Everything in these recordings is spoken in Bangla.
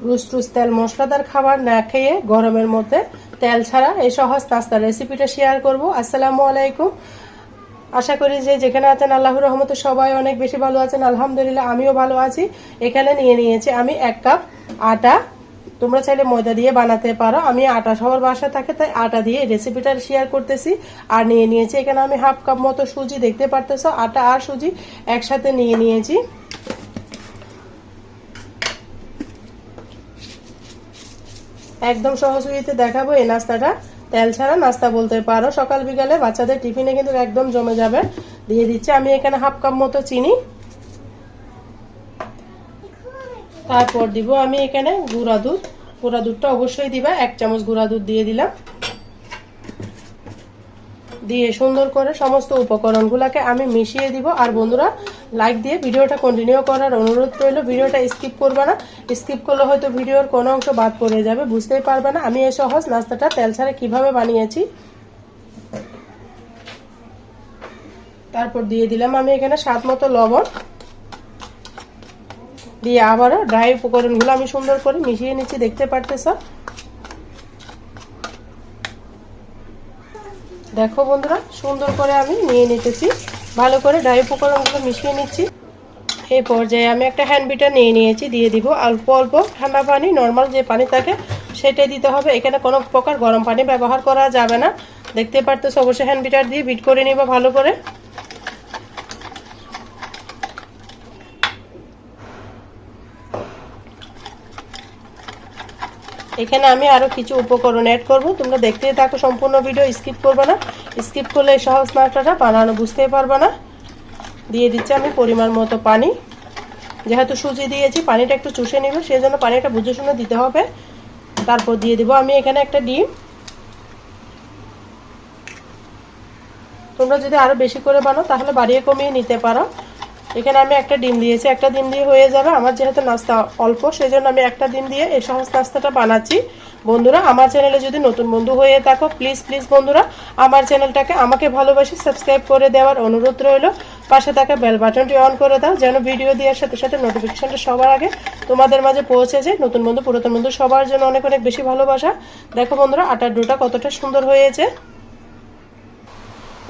রুস তেল মশলাদার খাবার না খেয়ে গরমের মধ্যে তেল ছাড়া এই সহজ নাস্তার রেসিপিটা শেয়ার করব। আসসালামু আলাইকুম। আশা করি যে যেখানে আছেন আল্লাহর রহমতে সবাই অনেক বেশি ভালো আছেন। আলহামদুলিল্লাহ আমিও ভালো আছি। এখানে নিয়েছি আমি 1 কাপ আটা। তোমরা চাইলে ময়দা দিয়ে বানাতে পারো, আমি আটা সবার বাসা থাকে তাই আটা দিয়ে রেসিপিটা শেয়ার করতেছি। আর নিয়েছি এখানে আমি হাফ কাপ মতো সুজি, দেখতে পারতেছো আটা আর সুজি একসাথে নিয়েছি। একদম সহজ উইতে দেখাবো এই নাস্তাটা, তেল ছাড়া নাস্তা বলতে পারো। সকাল বিকালে বাচ্চাদের টিফিনে কিন্তু একদম জমে যাবে। দিয়ে দিচ্ছি আমি এখানে হাফ কাপ মতো চিনি। তারপর দিব আমি এখানে গুঁড়া দুধ। গুঁড়া দুধটা অবশ্যই দিবা, 1 চামচ গুঁড়া দুধ দিয়ে দিলাম। দিয়ে সুন্দর করে সমস্ত উপকরণগুলোকে আমি মিশিয়ে দিব। আর বন্ধুরা লাইক দিয়ে ভিডিওটা কন্টিনিউ করার অনুরোধ রইল। ভিডিওটা স্কিপ করবে না, স্কিপ করলে হয়তো ভিডিওর কোনো অংশ বাদ পড়ে যাবে, বুঝতেই পারবে না আমি এই সহজ নাস্তাটা তেল ছাড়া কিভাবে বানিয়েছি। তারপর দিয়ে দিলাম আমি এখানে স্বাদ মতো লবণ। দিয়ে আবারও ড্রাই উপকরণগুলো আমি সুন্দর করে মিশিয়ে নিচ্ছি, দেখতে পারতেছো। দেখো বন্ধুরা সুন্দর করে আমি নিয়ে নিতেছি, ভালো করে ড্রাই উপকরণগুলো মিশিয়ে নিচ্ছি। এই পর্যায়ে আমি একটা হ্যান্ড বিটার নিয়েছি, দিয়ে দিব অল্প অল্প ঠান্ডা পানি, নর্মাল যে পানি থাকে সেটাই দিতে হবে। এখানে কোনো প্রকার গরম পানি ব্যবহার করা যাবে না। দেখতে পারতেছো অবশ্যই হ্যান্ড বিটার দিয়ে বিট করে নিবা ভালো করে। এখানে আমি আরো কিছু উপকরণ অ্যাড করব, তোমরা দেখতেই থাকো সম্পূর্ণ ভিডিও, স্কিপ করবে না। স্কিপ করলে এই সহজ নাস্তাটা বানানো বুঝতেই পারবে না। দিয়ে দিচ্ছি আমি পরিমাণ মতো পানি। যেহেতু সুজি দিয়েছি পানিটা একটু চুষে নিবে, সেই জন্য পানিটা বুঝে শুনে দিতে হবে। তারপর দিয়ে দিব আমি এখানে একটা ডিম। তোমরা যদি আরো বেশি করে বানাও তাহলে বাড়িয়ে কমিয়ে নিতে পারো। এখানে আমি একটা ডিম দিয়েছি, একটা ডিম দিয়ে হয়ে যাবে। আমার যেহেতু নাস্তা অল্প সেই জন্য আমি একটা ডিম দিয়ে এই সহজ নাস্তাটা বানাচ্ছি। বন্ধুরা আমার চ্যানেলে যদি নতুন বন্ধু হয়ে থাকো প্লিজ বন্ধুরা আমার চ্যানেলটাকে আমাকে ভালোবাসে সাবস্ক্রাইব করে দেওয়ার অনুরোধ রইল। পাশে থাকা বেল বাটনটি অন করে দাও যেন ভিডিও দেওয়ার সাথে সাথে নোটিফিকেশনটা সবার আগে তোমাদের মাঝে পৌঁছে যায়। নতুন বন্ধু পুরাতন বন্ধু সবার জন্য অনেক অনেক বেশি ভালোবাসা। দেখো বন্ধুরা আটার ডোটা কতটা সুন্দর হয়েছে।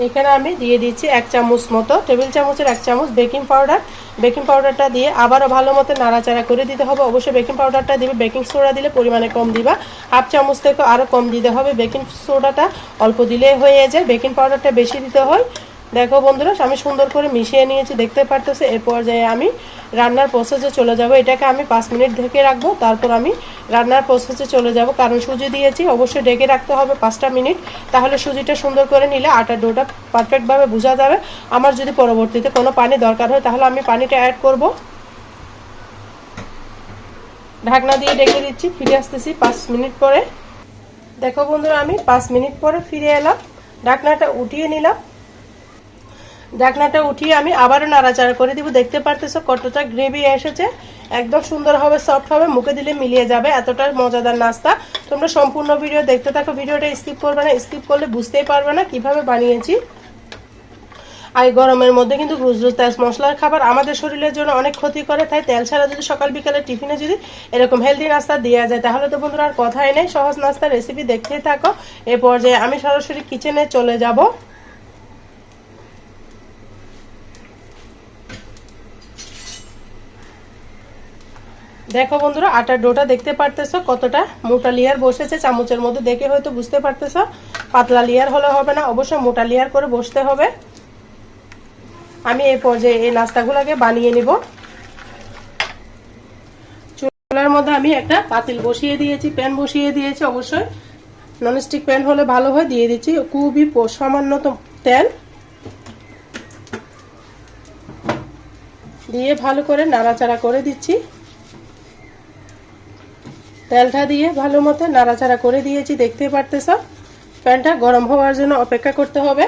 এখানে আমি দিয়ে দিচ্ছি 1 চামচ মতো, টেবিল চামচের 1 চামচ বেকিং পাউডার। বেকিং পাউডারটা দিয়ে আবারও ভালো মতো নাড়াচাড়া করে দিতে হবে। অবশ্যই বেকিং পাউডারটা দিবে, বেকিং সোডা দিলে পরিমাণে কম দিবা, হাফ চামচ থেকে আরও কম দিতে হবে। বেকিং সোডাটা অল্প দিলে হয়ে যায়, বেকিং পাউডারটা বেশি দিতে হয়। দেখো বন্ধুরা আমি সুন্দর করে মিশিয়ে নিয়েছি, দেখতে পারতেছে। এর পর্যায়ে আমি রান্নার প্রসেসে চলে যাব। এটাকে আমি 5 মিনিট ঢেকে রাখবো, তারপর আমি রান্নার প্রসেসে চলে যাব। কারণ সুজি দিয়েছি অবশ্যই ঢেকে রাখতে হবে 5টা মিনিট, তাহলে সুজিটা সুন্দর করে নিলে আটার ডোটা পারফেক্টভাবে বোঝা যাবে। আমার যদি পরবর্তীতে কোনো পানি দরকার হয় তাহলে আমি পানিটা অ্যাড করব। ঢাকনা দিয়ে ঢেকে দিচ্ছি, ফিরে আসতেছি 5 মিনিট পরে। দেখো বন্ধুরা আমি 5 মিনিট পরে ফিরে এলাম, ঢাকনাটা উঠিয়ে নিলাম। ঢাকনাটা উঠিয়ে আমি আবারও নাড়াচাড়া করে দিব। দেখতে পারতেছো কতটা গ্রেভি এসেছে, একদম সুন্দর হবে, সফট হবে, মুখে দিলে মিলিয়ে যাবে, এতটা মজাদার নাস্তা। তোমরা সম্পূর্ণ ভিডিও দেখতে থাকো, ভিডিওটা স্কিপ করবে না, স্কিপ করলে বুঝতেই পারবে না কিভাবে বানিয়েছি। আর গরমের মধ্যে কিন্তু রোজ তেল মশলার খাবার আমাদের শরীরের জন্য অনেক ক্ষতি করে, তাই তেল ছাড়া যদি সকাল বিকালে টিফিনে যদি এরকম হেলদি নাস্তা দেওয়া যায় তাহলে তো বন্ধুরা আর কথাই নেই। সহজ নাস্তার রেসিপি দেখতেই থাকো। এ পর্যায়ে আমি সরাসরি কিচেনে চলে যাব। দেখো বন্ধুরা আটার ডোটা দেখতে পারতেছো কতটা মোটা লেয়ার বসেছে, চামচের মধ্যে দেখে হয়তো বুঝতে পারতেছো। পাতলা লেয়ার হলে হবে না, অবশ্যই মোটা লেয়ার করে বসতে হবে। আমি এই পর্যায়ে এই নাস্তাগুলোকে বানিয়ে নিব। চুলার মধ্যে আমি একটা পাতিল বসিয়ে দিয়েছি, প্যান বসিয়ে দিয়েছি, অবশ্যই ননস্টিক প্যান হলে ভালো হয়। দিয়ে দিচ্ছি খুবই সামান্য তেল, দিয়ে ভালো করে নাড়াচাড়া করে দিচ্ছি। তেলটা দিয়ে ভালো মতো নাড়াচাড়া করে দিয়েছি, দেখতে পারতেছো। প্যানটা গরম হওয়ার জন্য অপেক্ষা করতে হবে।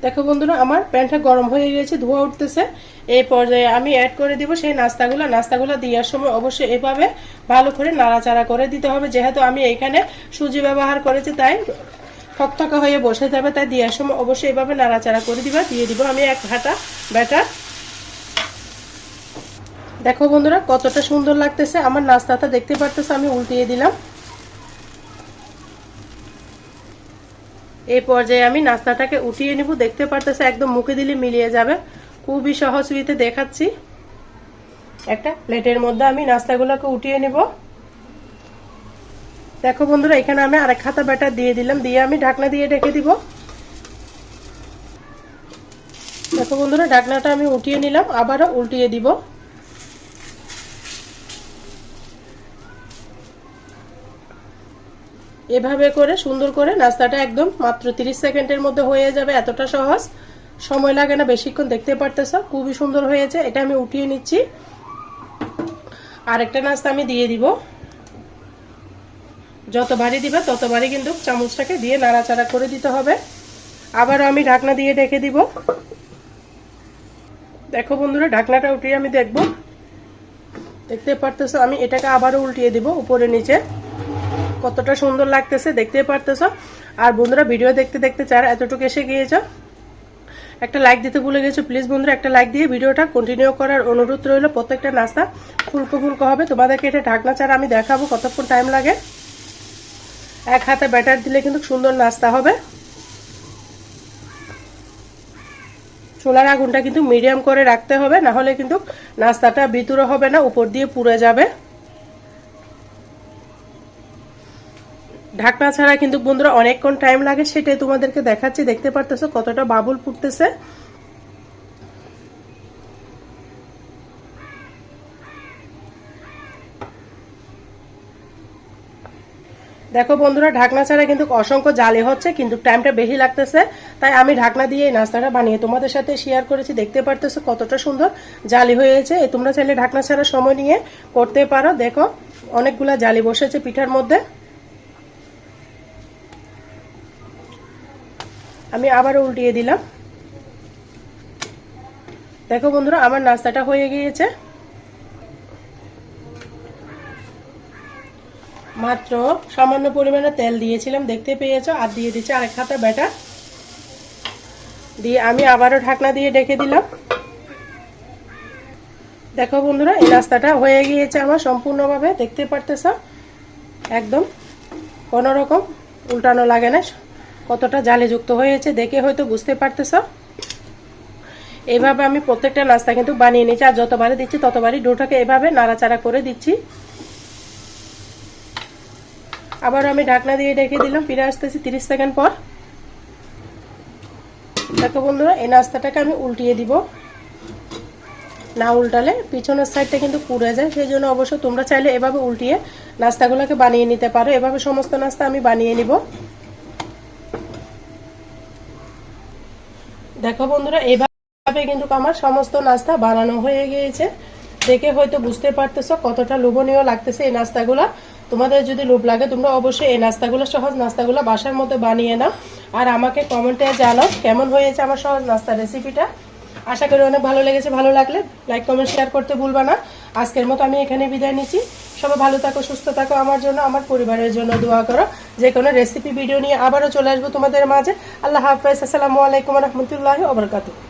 দেখো বন্ধুরা আমার প্যানটা গরম হয়ে গেছে, ধোঁয়া উঠতেছে। এই পর্যায়ে আমি অ্যাড করে দিব সেই নাস্তাগুলো দেওয়ার সময় অবশ্যই এভাবে ভালো করে নাড়াচাড়া করে দিতে হবে। যেহেতু আমি এখানে সুজি ব্যবহার করেছি তাই থকথকা হয়ে বসে যাবে, তাই দেওয়ার সময় অবশ্যই এভাবে নাড়াচাড়া করে দিবা। দিয়ে দিব আমি 1 ঘাটা ব্যাটার। দেখো বন্ধুরা কতটা সুন্দর লাগতেছে আমার নাস্তাটা, দেখতে পারতেছো আমি উল্টিয়ে দিলাম। এই পর্যায়ে আমি নাস্তাটাকে উঠিয়ে নিব। দেখতে পারতেছো একদম মুখে দিলে মিলিয়ে যাবে, খুবই সহজ ওয়েতে দেখাচ্ছি। একটা প্লেটের মধ্যে আমি নাস্তাগুলোকে উঠিয়ে নিব। দেখো বন্ধুরা এখানে আমি আরেক হাতা ব্যাটার দিয়ে দিলাম, দিয়ে আমি ঢাকনা দিয়ে ঢেকে দিব। দেখো বন্ধুরা ঢাকনাটা আমি উঠিয়ে নিলাম, আবারও উল্টিয়ে দিব। এভাবে করে সুন্দর করে নাস্তাটা একদম মাত্র 30 সেকেন্ডের মধ্যে হয়ে যাবে, এতটা সহজ, সময় লাগে না বেশিক্ষণ। দেখতে পারতেছো খুবই সুন্দর হয়েছে। এটা আমি উঠিয়ে নিচ্ছি। আরেকটা নাস্তা আমি দিয়ে দিব। যতবারই দিবে ততবারই কিন্তু চামচটাকে দিয়ে নাড়াচাড়া করে দিতে হবে। আবারও আমি ঢাকনা দিয়ে ঢেকে দিব। দেখো বন্ধুরা ঢাকনাটা উঠিয়ে আমি দেখব। দেখতে পারতেছো আমি এটাকে আবারও উল্টিয়ে দিব উপরে নিচে। কতটা সুন্দর লাগতেছে দেখতে পারতেছো। আর বন্ধুরা ভিডিও দেখতে দেখতে যারা এতটুকু এসে গিয়েছো, একটা লাইক দিতে ভুলে গেছো, প্লিজ বন্ধুরা একটা লাইক দিয়ে ভিডিওটা কন্টিনিউ করার অনুরোধ রইল। প্রত্যেকটা নাস্তা ফুলকো ফুলকো হবে। তোমাদেরকে এটা ঢাকনা ছাড়া আমি দেখাবো কতক্ষণ টাইম লাগে। 1 হাতে ব্যাটার দিলে কিন্তু সুন্দর নাস্তা হবে। চুলার আগুনটা কিন্তু মিডিয়াম করে রাখতে হবে, না হলে কিন্তু নাস্তাটা ভিতরে হবে না, উপর দিয়ে পুড়ে যাবে। ঢাকনা ছাড়া কিন্তু বন্ধুরা অনেকক্ষণ টাইম লাগে, সেটাই তোমাদেরকে দেখাচ্ছি। দেখতে পারতেছো কতটা বাবুল ফুটতেছে। দেখো বন্ধুরা ঢাকনা ছাড়া কিন্তু অসংখ্য জালি হচ্ছে, কিন্তু টাইমটা বেশি লাগতেছে, তাই আমি ঢাকনা দিয়ে এই নাস্তাটা বানিয়ে তোমাদের সাথে শেয়ার করেছি। দেখতে পারতেছো কতটা সুন্দর জালি হয়েছে। তোমরা চাইলে ঢাকনা ছাড়া সময় নিয়ে করতে পারো। দেখো অনেকগুলা জালি বসেছে পিঠার মধ্যে। আমি আবার উল্টিয়ে দিলাম। দেখো বন্ধুরা আমার নাস্তাটা হয়ে গিয়েছে। মাত্র সামান্য পরিমাণে তেল দিয়েছিলাম, দেখতে পেয়েছো। আর দিয়ে দিচ্ছি আরেক হাতা ব্যাটার, দিয়ে আমি আবারও ঢাকনা দিয়ে ঢেকে দিলাম। দেখো বন্ধুরা এই নাস্তাটা হয়ে গিয়েছে আমার সম্পূর্ণভাবে। দেখতে পারতেছো একদম কোনো রকম উল্টানো লাগে না, কতটা জালিযুক্ত হয়েছে দেখে হয়তো বুঝতে পারতেছো। এইভাবে আমি প্রত্যেকটা নাস্তা কিন্তু বানিয়ে নিচ্ছি। আর যতবারই দিচ্ছি ততবারই ডোটাকে এভাবে নাড়াচাড়া করে দিচ্ছি। আবার আমি ঢাকনা দিয়ে ঢেকে দিলাম, ফিরে আসতেছি 30 সেকেন্ড পর। দেখো বন্ধুরা এই নাস্তাটাকে আমি উল্টিয়ে দিব। না উল্টালে পিছনের সাইডটা কিন্তু পুড়ে যায়, সেই জন্য অবশ্য তোমরা চাইলে এভাবে উল্টিয়ে নাস্তাগুলোকে বানিয়ে নিতে পারো। এভাবে সমস্ত নাস্তা আমি বানিয়ে নিব। দেখো বন্ধুরা এইভাবে কিন্তু আমার সমস্ত নাস্তা বানানো হয়ে গিয়েছে। দেখে হয়তো বুঝতে পারতেছো কতটা লোভনীয় লাগতেছে এই নাস্তাগুলো। তোমাদের যদি লোভ লাগে তোমরা অবশ্যই এই নাস্তাগুলো, সহজ নাস্তাগুলো বাসার মধ্যে বানিয়ে নাও। আর আমাকে কমেন্টে জানাও কেমন হয়েছে আমার সহজ নাস্তা রেসিপিটা। আশা করি অনেক ভালো লেগেছে। ভালো লাগলে লাইক কমেন্ট শেয়ার করতে ভুলবা না। আজকের মতো আমি এখানে বিদায় নিচ্ছি। সবাই ভালো থাকো, সুস্থ থাকো, আমার জন্য আমার পরিবারের জন্য দোয়া করো। যে কোনো রেসিপি ভিডিও নিয়ে আবারও চলে আসবো তোমাদের মাঝে। আল্লাহ হাফেজ। আসসালামু আলাইকুম ওয়া রাহমাতুল্লাহি ওয়া বারাকাতুহু।